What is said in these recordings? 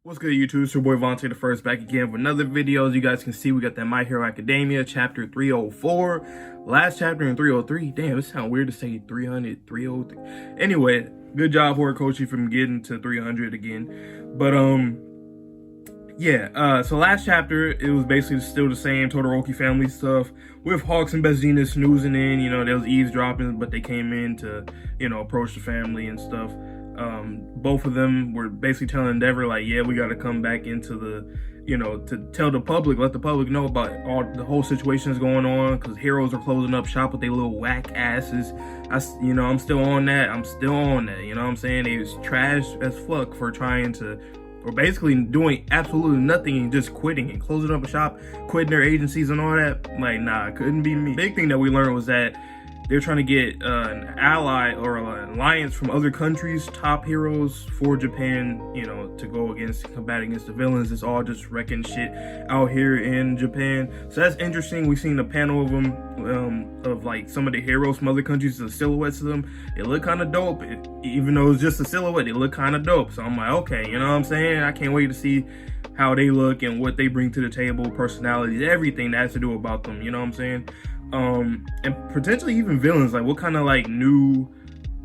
What's good, YouTube? It's your boy Vontae the First, back again with another video. As you guys can see, we got that My Hero Academia chapter 304, last chapter in 303. Damn, it sounds weird to say 300, 303. Anyway, good job, Horikoshi, from getting to 300 again. But so last chapter, it was basically still the same Todoroki family stuff with Hawks and Bezina snoozing in. You know, there was eavesdropping, but they came in to, approach the family and stuff. Both of them were basically telling Endeavor, like, yeah, we got to come back into the, to tell the public, let the public know about all the whole situation is going on, because heroes are closing up shop with their little whack asses. I'm still on that. You know what I'm saying? They was trash as fuck for trying to, or basically doing absolutely nothing and just quitting and closing up a shop, quitting their agencies and all that. Like, nah, it couldn't be me. Big thing that we learned was that they're trying to get an ally or an alliance from other countries, top heroes for Japan, to go combat against the villains. It's all just wrecking shit out here in Japan. So that's interesting. We've seen a panel of them, of like some of the heroes from other countries, the silhouettes of them. They look kind of dope. Even though it's just a silhouette, they look kind of dope. So I'm like, okay, you know what I'm saying? I can't wait to see how they look and what they bring to the table, personalities, everything that has to do about them, you know what I'm saying? And potentially even villains, like what kind of like new,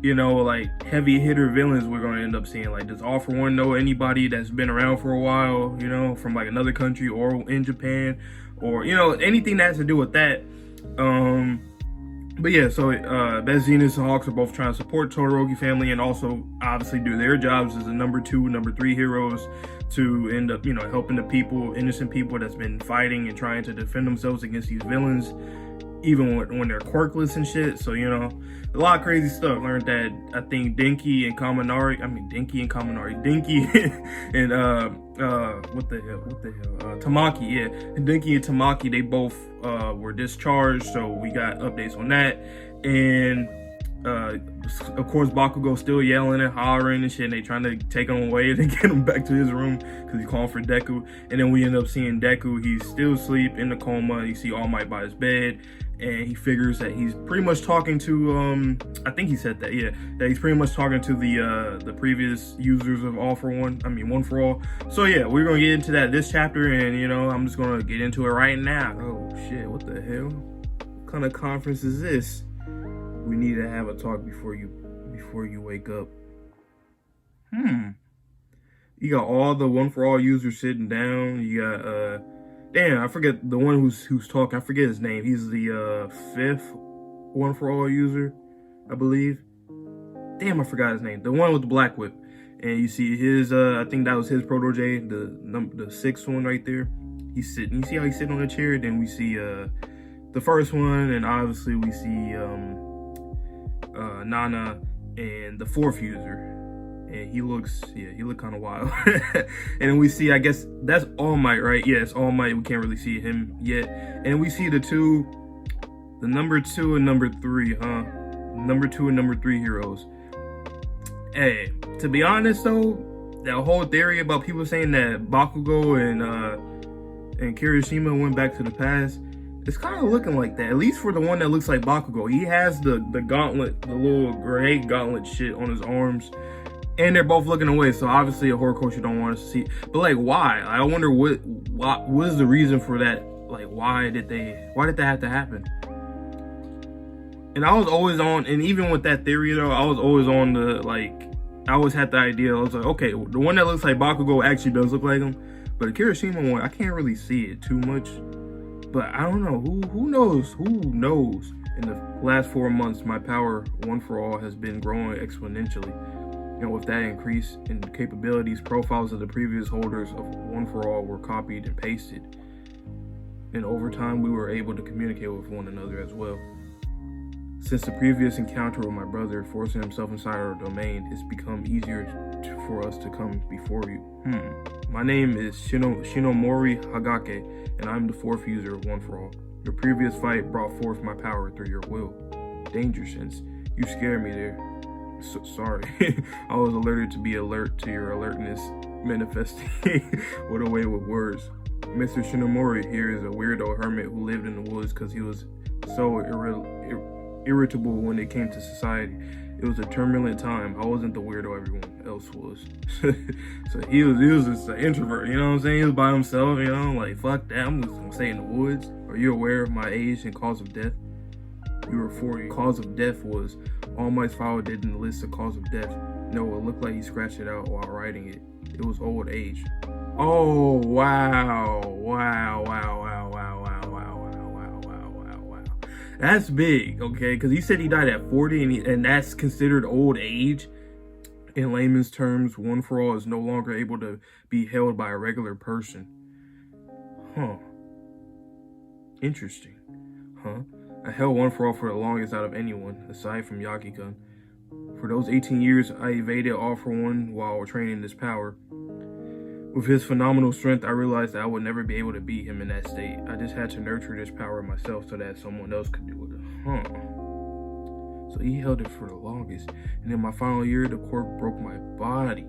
like heavy hitter villains we're going to end up seeing. Like, does All For One know anybody that's been around for a while, from like another country or in Japan, or anything that has to do with that. But yeah, so Bezina and Hawks are both trying to support Todoroki family and also obviously do their jobs as the number 2, number 3 heroes to end up, helping the people, innocent people that's been fighting and trying to defend themselves against these villains, even when they're quirkless and shit. So, a lot of crazy stuff. Learned that I think Dinky and Tamaki Dinky and Tamaki, they both were discharged, so we got updates on that. And of course, Bakugo's still yelling and hollering and shit, and they trying to take him away and get him back to his room because he's calling for Deku. And then we end up seeing Deku. He's still asleep in the coma. You see All Might by his bed, and he figures that he's pretty much talking to I think he said that, yeah, that he's pretty much talking to the previous users of One for All. So yeah, we're gonna get into that this chapter, and I'm just gonna get into it right now. Oh shit, what the hell? What kind of conference is this? We need to have a talk before you wake up. You got all the One for All users sitting down. You got damn, I forget the one who's talking. I forget his name. He's the 5th One for All user, I believe. Damn, I forgot his name. The one with the black whip. And you see his I think that was his protege, the 6th one right there. He's sitting. You see how he's sitting on the chair? Then we see the first one, and obviously we see Nana and the 4th user, and he looked kind of wild. And then we see, I guess that's All Might, right? Yeah, it's All Might. We can't really see him yet. And we see the number 2 and number 3, number 2 and number 3 heroes. Hey, to be honest though, that whole theory about people saying that Bakugo and Kirishima went back to the past, it's kind of looking like that, at least for the one that looks like Bakugo. He has the gauntlet, the little grenade gauntlet shit on his arms, and they're both looking away. So obviously a Horikoshi don't want us to see. But like, why? I wonder what is the reason for that? Like, why did that have to happen? And I was always on, and even with that theory though, I was always on the, like, I always had the idea. I was like, okay, the one that looks like Bakugo actually does look like him, but the Kirishima one, I can't really see it too much. But I don't know, who knows? In the last 4 months, my power, One for All, has been growing exponentially. With that increase in capabilities, profiles of the previous holders of One for All were copied and pasted. And over time, we were able to communicate with one another as well. Since the previous encounter with my brother forcing himself inside our domain, it's become easier for us to come before you. My name is Shinomori Hagake, and I'm the 4th user of One for All. Your previous fight brought forth my power through your will. Danger sense. You scared me there. Sorry. I was alerted to be alert to your alertness, manifesting with a way with words. Mr. Shinomori here is a weirdo hermit who lived in the woods because he was so irritable when it came to society. It was a turbulent time. I wasn't the weirdo everyone else was. So he was just an introvert, you know what I'm saying? He was by himself, you know, like, fuck that, I'm just gonna stay in the woods. Are you aware of my age and cause of death? You were 40. Cause of death was, All Might's file didn't list the cause of death. No, it looked like he scratched it out while writing it. It was old age. Oh, wow. That's big, okay? Because he said he died at 40, and that's considered old age. In layman's terms, One For All is no longer able to be held by a regular person. Huh. Interesting. Huh? I held One For All for the longest out of anyone, aside from Yagi-kun. For those 18 years, I evaded All For One while training this power. With his phenomenal strength, I realized that I would never be able to beat him in that state. I just had to nurture this power myself so that someone else could do it. Huh. So he held it for the longest. And in my final year, the quirk broke my body.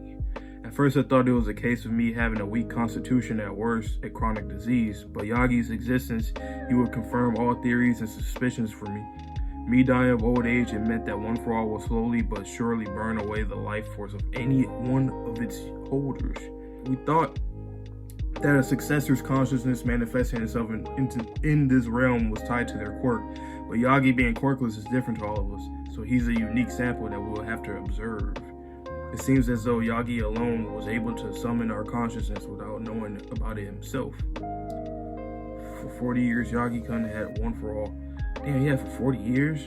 At first, I thought it was a case of me having a weak constitution, at worst, a chronic disease. But Yagi's existence, he would confirm all theories and suspicions for me. Me dying of old age, it meant that One For All will slowly but surely burn away the life force of any one of its holders. We thought that a successor's consciousness manifesting itself in this realm was tied to their quirk, but Yagi being quirkless is different to all of us, so he's a unique sample that we'll have to observe. It seems as though Yagi alone was able to summon our consciousness without knowing about it himself. For 40 years, Yagi-kun had One For All. Damn, yeah, for 40 years?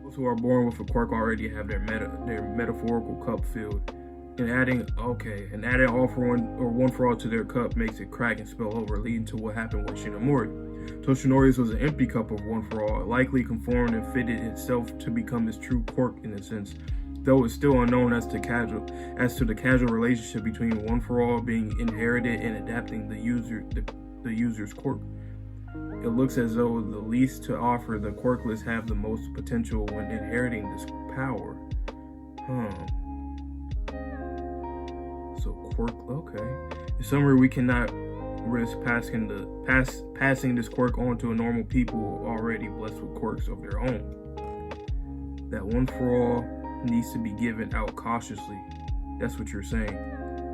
Those who are born with a quirk already have their metaphorical cup filled. And adding All For One or One For All to their cup makes it crack and spill over, leading to what happened with Shinamori. Toshinori's was an empty cup of One For All. It likely conformed and fitted itself to become its true quirk in a sense, though it's still unknown as to the casual relationship between One For All being inherited and adapting the user's quirk. It looks as though the least to offer the quirkless have the most potential when inheriting this power. So quirk, okay. In summary, we cannot risk passing this quirk on to a normal people already blessed with quirks of their own. That One For All needs to be given out cautiously. That's what you're saying.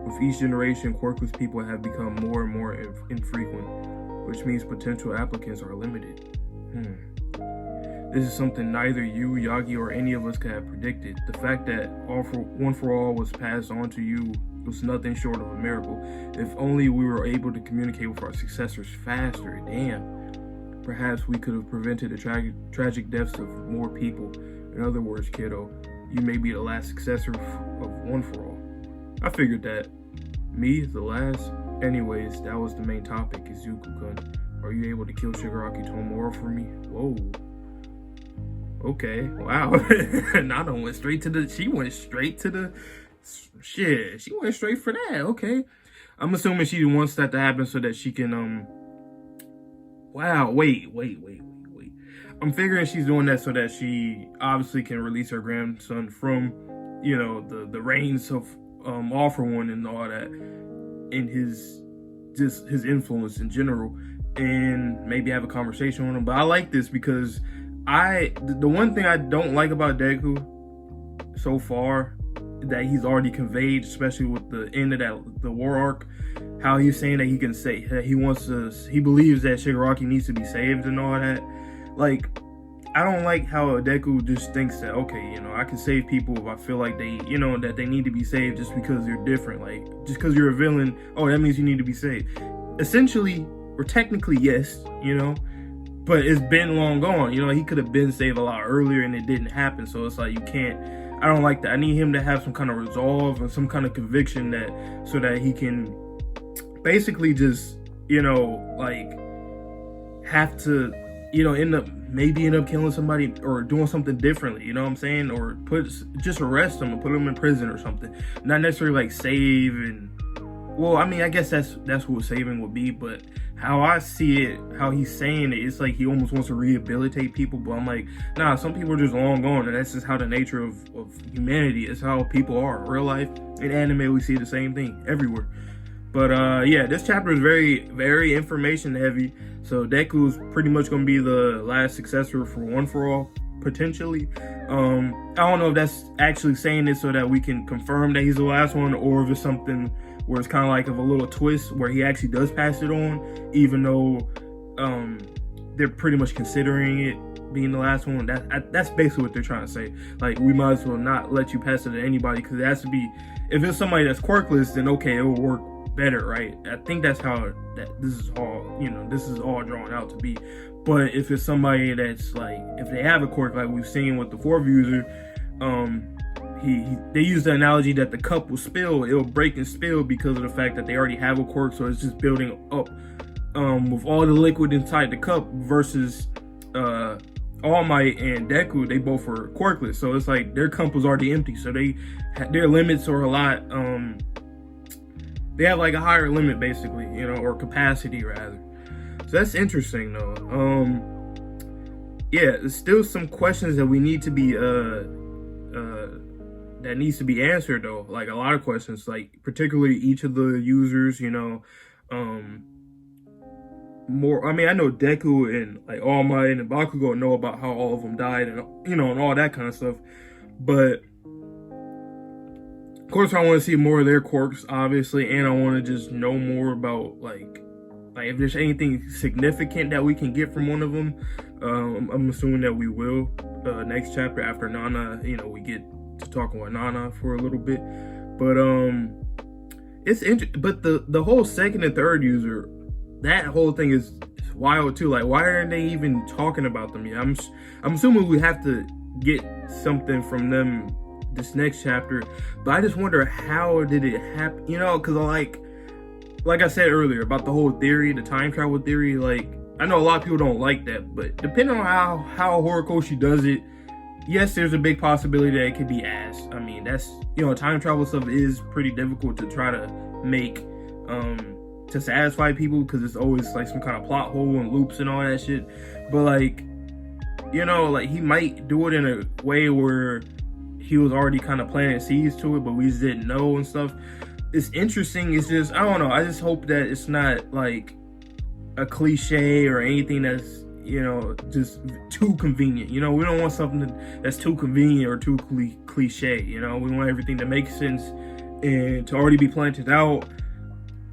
With each generation, quirkless people have become more and more infrequent, which means potential applicants are limited. This is something neither you, Yagi, or any of us could have predicted. The fact that One For All was passed on to you was nothing short of a miracle. If only we were able to communicate with our successors faster. Damn. Perhaps we could have prevented the tragic deaths of more people. In other words, kiddo, you may be the last successor of One For All. I figured that. Me, the last? Anyways, that was the main topic. Izuku-kun, are you able to kill Shigaraki Tomura for me? Whoa. Okay, wow. Nana went straight to the, she went straight for that. Okay. I'm assuming she wants that to happen so that she can, wow, wait. I'm figuring she's doing that so that she obviously can release her grandson from, you know, the reins of, All For One and all that, and his influence in general, and maybe have a conversation with him. But I like this because the one thing I don't like about Deku so far that he's already conveyed, especially with the end of the war arc, how he's saying that he can say that he believes that Shigaraki needs to be saved and all that. Like, I don't like how Deku just thinks that, okay, you know, I can save people if I feel like they, you know, that they need to be saved just because they're different. Like, just because you're a villain, oh, that means you need to be saved. Essentially, or technically, yes, you know, but it's been long gone. You know, he could have been saved a lot earlier and it didn't happen. So it's like, you can't, I don't like that. I need him to have some kind of resolve and some kind of conviction so that he can basically just, you know, like, have to, you know, end up killing somebody or doing something differently, you know what I'm saying? Or just arrest him and put him in prison or something. Not necessarily like save and, well, I mean, I guess that's what saving would be, but how I see it, how he's saying it, it's like he almost wants to rehabilitate people, but I'm like, nah, some people are just long gone, and that's just how the nature of humanity is, how people are. In real life, in anime, we see the same thing everywhere. But yeah, this chapter is very, very information heavy. So Deku's pretty much going to be the last successor for One For All. potentially. I don't know if that's actually saying it so that we can confirm that he's the last one, or if it's something where it's kind of like of a little twist where he actually does pass it on, even though they're pretty much considering it being the last one. That's basically what they're trying to say. Like, we might as well not let you pass it to anybody, because it has to be, if it's somebody that's quirkless, then okay, it will work better, right? I think that's how this is all drawn out to be. But if it's somebody that's like, if they have a quirk, like we've seen with the fourth user, they use the analogy that the cup will spill, it'll break and spill because of the fact that they already have a quirk, so it's just building up with all the liquid inside the cup, versus All Might and Deku, they both are quirkless, so it's like their cup was already empty, so their limits are a lot, they have like a higher limit basically, or capacity rather. So that's interesting though. Yeah, there's still some questions that we need to be that needs to be answered though. Like a lot of questions, like particularly each of the users, more. I mean, I know Deku and like All Might and Bakugo know about how all of them died, and and all that kind of stuff. But of course, I want to see more of their quirks, obviously, and I want to just know more about like if there's anything significant that we can get from one of them. I'm assuming that we will next chapter after Nana. We get to talking with Nana for a little bit, but it's interesting. But the whole second and third user, that whole thing is wild too. Like, why aren't they even talking about them yet? I'm assuming we have to get something from them this next chapter, but I just wonder, how did it happen? Because like I said earlier about the whole theory, the time travel theory, like I know a lot of people don't like that, but depending on how Horikoshi does it, yes, there's a big possibility that it could be ass. I mean, that's, time travel stuff is pretty difficult to try to make to satisfy people, because it's always like some kind of plot hole and loops and all that shit. But like he might do it in a way where he was already kind of planting seeds to it, but we just didn't know and stuff. It's interesting. It's just, I don't know. I just hope that it's not like a cliche or anything that's, just too convenient. We don't want something that's too convenient or too cliche. We want everything to make sense and to already be planted out.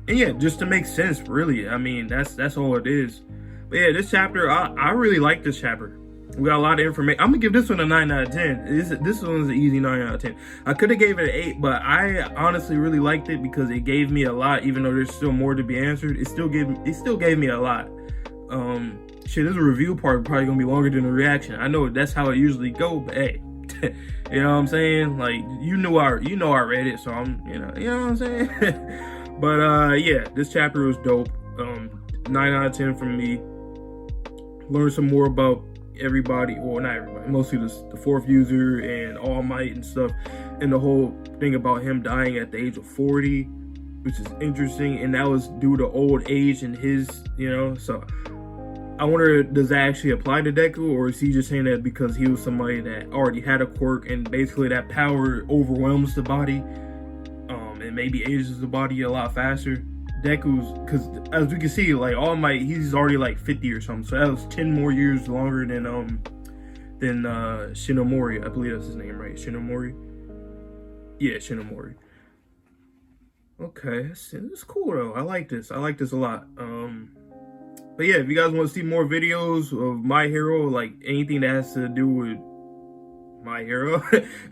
And yeah, just to make sense, really. I mean, that's all it is. But yeah, this chapter, I really like this chapter. We got a lot of information. I'm gonna give this one a 9 out of 10. This one's an easy 9 out of 10. I could have gave it an 8, but I honestly really liked it because it gave me a lot. Even though there's still more to be answered, it still gave me a lot. Shit, this review part probably gonna be longer than the reaction. I know that's how it usually go, but hey, you know what I'm saying? Like, I read it, so I'm, you know what I'm saying? But yeah, this chapter was dope. 9 out of 10 from me. Learn some more about everybody, or not everybody, mostly the fourth user and All Might and stuff, and the whole thing about him dying at the age of 40, which is interesting, and that was due to old age and his, so I wonder, does that actually apply to Deku, or is he just saying that because he was somebody that already had a quirk and basically that power overwhelms the body, and maybe ages the body a lot faster? Deku's, because as we can see, like All Might, he's already like 50 or something, so that was 10 more years longer than Shinomori. I believe that's his name, right? Shinomori. Yeah, Shinomori. Okay, it's cool though. I like this. I like this a lot. But yeah, if you guys want to see more videos of My Hero, like anything that has to do with My Hero,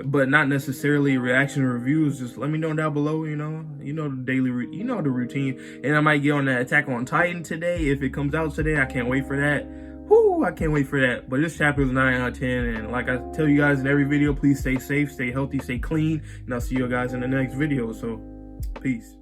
but not necessarily reaction reviews, just let me know down below. The daily, the routine. And I might get on that Attack on Titan today if it comes out today. I can't wait for that. Whoo, I can't wait for that. But this chapter is 9 out of 10, and like I tell you guys in every video, please stay safe, stay healthy, stay clean, and I'll see you guys in the next video. So peace.